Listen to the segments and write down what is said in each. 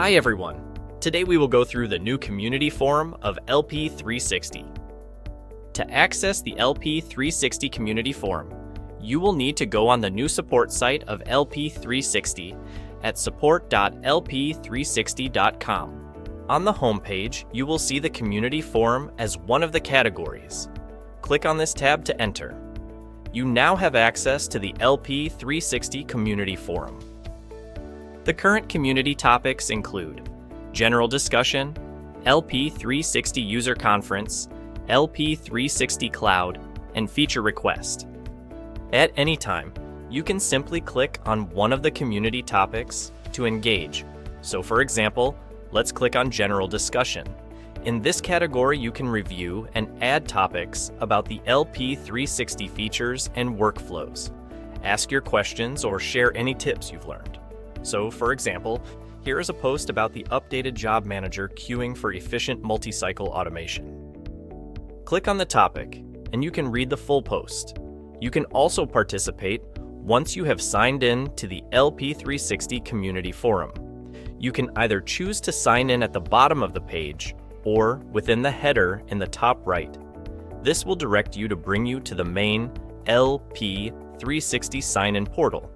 Hi everyone! Today we will go through the new community forum of LP360. To access the LP360 Community Forum, you will need to go on the new support site of LP360 at support.lp360.com. On the homepage, you will see the Community Forum as one of the categories. Click on this tab to enter. You now have access to the LP360 Community Forum. The current community topics include General Discussion, LP360 User Conference, LP360 Cloud, and Feature Request. At any time, you can simply click on one of the community topics to engage. So for example, let's click on General Discussion. In this category, you can review and add topics about the LP360 features and workflows. Ask your questions or share any tips you've learned. So for example, here is a post about the updated Job Manager queuing for efficient multi-cycle automation. Click on the topic, and you can read the full post. You can also participate once you have signed in to the LP360 Community Forum. You can either choose to sign in at the bottom of the page or within the header in the top right. This will direct you to bring you to the main LP360 sign-in portal.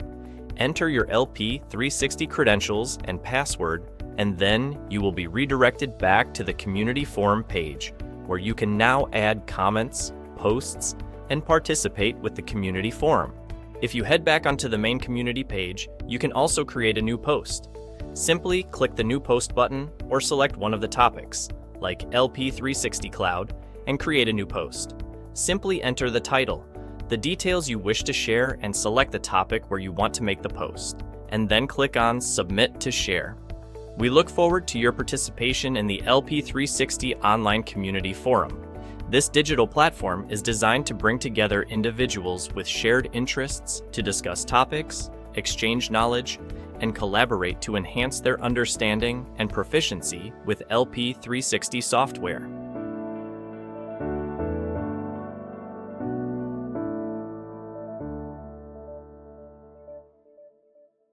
Enter your LP360 credentials and password, and then you will be redirected back to the Community Forum page, where you can now add comments, posts, and participate with the Community Forum. If you head back onto the main community page, you can also create a new post. Simply click the New Post button or select one of the topics, like LP360 Cloud, and create a new post. Simply enter the title, the details you wish to share, and select the topic where you want to make the post, and then click on Submit to Share. We look forward to your participation in the LP360 Online Community Forum. This digital platform is designed to bring together individuals with shared interests to discuss topics, exchange knowledge, and collaborate to enhance their understanding and proficiency with LP360 software.